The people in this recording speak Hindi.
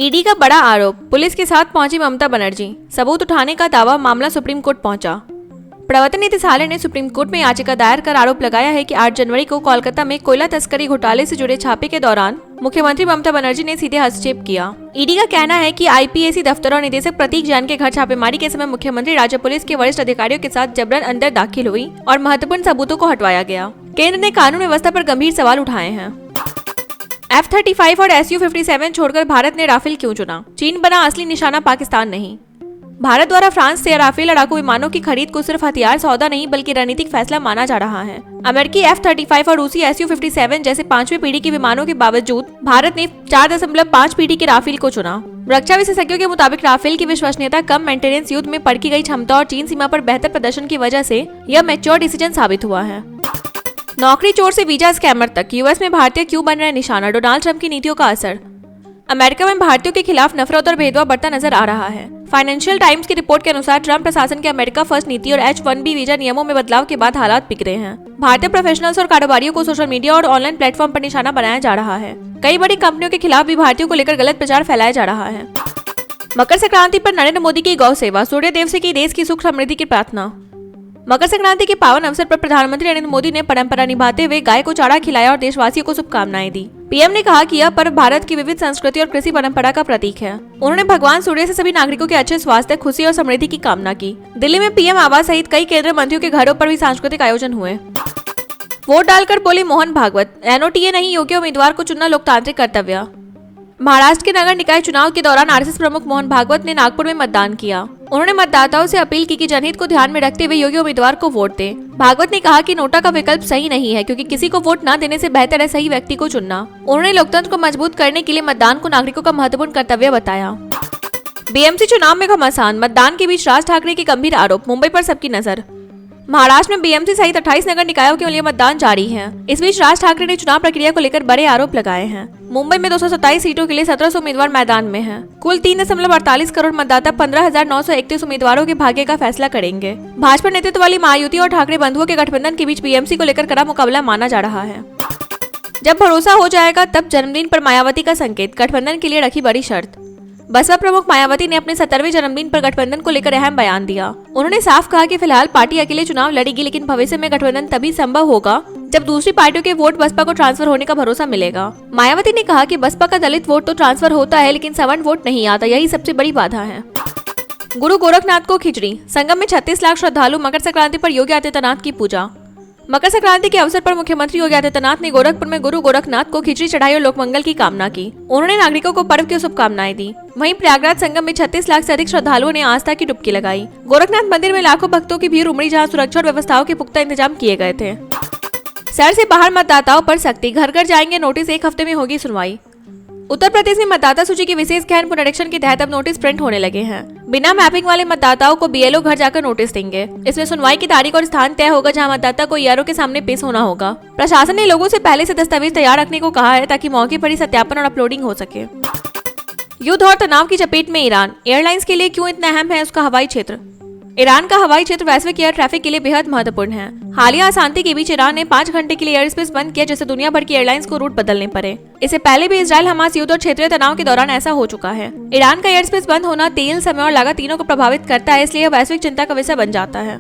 ईडी का बड़ा आरोप, पुलिस के साथ पहुंची ममता बनर्जी, सबूत उठाने का दावा, मामला सुप्रीम कोर्ट पहुंचा। प्रवर्तन निदेशालय ने सुप्रीम कोर्ट में याचिका दायर कर आरोप लगाया है कि 8 जनवरी को कोलकाता में कोयला तस्करी घोटाले से जुड़े छापे के दौरान मुख्यमंत्री ममता बनर्जी ने सीधे हस्तक्षेप किया। ईडी का कहना है कि आईपीएसी दफ्तर और निदेशक प्रतीक जैन के घर छापेमारी के समय मुख्यमंत्री राज्य पुलिस के वरिष्ठ अधिकारियों के साथ जबरन अंदर दाखिल हुई और महत्वपूर्ण सबूतों को हटवाया गया। केंद्र ने कानून व्यवस्था पर गंभीर सवाल उठाए हैं। F-35 और Su-57 छोड़कर भारत ने राफेल क्यों चुना? चीन बना असली निशाना, पाकिस्तान नहीं। भारत द्वारा फ्रांस से राफेल लड़ाकू विमानों की खरीद को सिर्फ हथियार सौदा नहीं बल्कि रणनीतिक फैसला माना जा रहा है। अमेरिकी F-35 और रूसी Su-57 जैसे 5वीं पीढ़ी के विमानों के बावजूद भारत ने 4.5 पीढ़ी के राफेल को चुना। रक्षा विशेषज्ञों के मुताबिक राफेल की विश्वसनीयता, कम मेंटेनेंस, युद्ध में परखी गई क्षमता और चीन सीमा पर बेहतर प्रदर्शन की वजह से यह मैच्योर डिसीजन साबित हुआ है। नौकरी चोर से वीजा स्कैमर तक, यूएस में भारतीय क्यों बन रहे निशाना, डोनाल्ड ट्रंप की नीतियों का असर। अमेरिका में भारतीयों के खिलाफ नफरत और भेदभाव बढ़ता नजर आ रहा है। फाइनेंशियल टाइम्स की रिपोर्ट के अनुसार ट्रंप प्रशासन के अमेरिका फर्स्ट नीति और H-1B वीजा नियमों में बदलाव के बाद हालात बिगड़े हैं। भारतीय प्रोफेशनल्स और कारोबारियों को सोशल मीडिया और ऑनलाइन प्लेटफॉर्म पर निशाना बनाया जा रहा है। कई बड़ी कंपनियों के खिलाफ भी भारतीयों को लेकर गलत प्रचार फैलाया जा रहा है। मकर संक्रांति पर नरेंद्र मोदी की गौ सेवा, सूर्य देव से की देश की सुख समृद्धि की प्रार्थना। मकर संक्रांति के पावन अवसर पर प्रधानमंत्री नरेंद्र मोदी ने परंपरा निभाते हुए गाय को चारा खिलाया और देशवासियों को शुभकामनाएं दी। पीएम ने कहा कि यह पर्व भारत की विविध संस्कृति और कृषि परंपरा का प्रतीक है। उन्होंने भगवान सूर्य से सभी नागरिकों के अच्छे स्वास्थ्य, खुशी और समृद्धि की कामना की। दिल्ली में पीएम आवास सहित कई केंद्रीय मंत्रियों के घरों पर भी सांस्कृतिक आयोजन हुए। वोट डालकर बोले मोहन भागवत, एनओटीए नहीं, योग्य उम्मीदवार को चुनना लोकतांत्रिक कर्तव्य। महाराष्ट्र के नगर निकाय चुनाव के दौरान आरएसएस प्रमुख मोहन भागवत ने नागपुर में मतदान किया। उन्होंने मतदाताओं से अपील की कि जनहित को ध्यान में रखते हुए योग्य उम्मीदवार को वोट दें। भागवत ने कहा कि नोटा का विकल्प सही नहीं है, क्योंकि किसी को वोट न देने से बेहतर है सही व्यक्ति को चुनना। उन्होंने लोकतंत्र को मजबूत करने के लिए मतदान को नागरिकों का महत्वपूर्ण कर्तव्य बताया। बीएमसी चुनाव में घमासान, मतदान के बीच राज ठाकरे के गंभीर आरोप, मुंबई पर सबकी नजर। महाराष्ट्र में बीएमसी सहित 28 नगर निकायों के लिए मतदान जारी है। इस बीच राज ठाकरे ने चुनाव प्रक्रिया को लेकर बड़े आरोप लगाए हैं। मुंबई में 227 सीटों के लिए 1700 उम्मीदवार मैदान में हैं। कुल 3.48 करोड़ मतदाता 15,931 उम्मीदवारों के भाग्य का फैसला करेंगे। भाजपा नेतृत्व वाली महायुति और ठाकरे बंधुओं के गठबंधन के बीच बीएमसी को लेकर कड़ा मुकाबला माना जा रहा है। जब भरोसा हो जाएगा तब जन्मदिन पर मायावती का संकेत, गठबंधन के लिए रखी बड़ी शर्त। बसपा प्रमुख मायावती ने अपने 70वें जन्मदिन पर गठबंधन को लेकर अहम बयान दिया। उन्होंने साफ कहा कि फिलहाल पार्टी अकेले चुनाव लड़ेगी, लेकिन भविष्य में गठबंधन तभी संभव होगा जब दूसरी पार्टियों के वोट बसपा को ट्रांसफर होने का भरोसा मिलेगा। मायावती ने कहा कि बसपा का दलित वोट तो ट्रांसफर होता है, लेकिन सवर्ण वोट नहीं आता, यही सबसे बड़ी बाधा है। गुरु गोरखनाथ को खिचड़ी, संगम में 36 लाख श्रद्धालु, मकर संक्रांति पर योगी आदित्यनाथ की पूजा। मकर संक्रांति के अवसर पर मुख्यमंत्री योगी आदित्यनाथ ने गोरखपुर में गुरु गोरखनाथ को खिचड़ी चढ़ाई और लोकमंगल की कामना की। उन्होंने नागरिकों को पर्व की शुभकामनाएं दी। वहीं प्रयागराज संगम में 36 लाख से अधिक श्रद्धालुओं ने आस्था की डुबकी लगाई। गोरखनाथ मंदिर में लाखों भक्तों की भीड़ उमड़ी, जहां सुरक्षा और व्यवस्थाओं के पुख्ता इंतजाम किए गए थे। शहर से बाहर मतदाताओं पर सख्ती, घर घर जाएंगे नोटिस, 1 हफ्ते में होगी सुनवाई। उत्तर प्रदेश में मतदाता सूची के विशेष गहन पुनरीक्षण के तहत अब नोटिस प्रिंट होने लगे हैं। बिना मैपिंग वाले मतदाताओं को बीएलओ घर जाकर नोटिस देंगे। इसमें सुनवाई की तारीख और स्थान तय होगा, जहां मतदाता को ईआरओ के सामने पेश होना होगा। प्रशासन ने लोगों से पहले से दस्तावेज तैयार रखने को कहा है, ताकि मौके पर ही सत्यापन और अपलोडिंग हो सके। युद्ध और तनाव की चपेट में ईरान, एयरलाइंस के लिए क्यों इतना अहम है उसका हवाई क्षेत्र। ईरान का हवाई क्षेत्र वैश्विक एयर ट्रैफिक के लिए बेहद महत्वपूर्ण है। हालिया अशांति के बीच ईरान ने 5 घंटे के लिए एयर स्पेस बंद किया, जिससे दुनिया भर की एयरलाइंस को रूट बदलने पड़े। इससे पहले भी इजराइल हमास युद्ध और क्षेत्रीय तनाव के दौरान ऐसा हो चुका है। ईरान का एयर स्पेस बंद होना तेल, समय और लागत तीनों को प्रभावित करता है, इसलिए यह वैश्विक चिंता का विषय बन जाता है।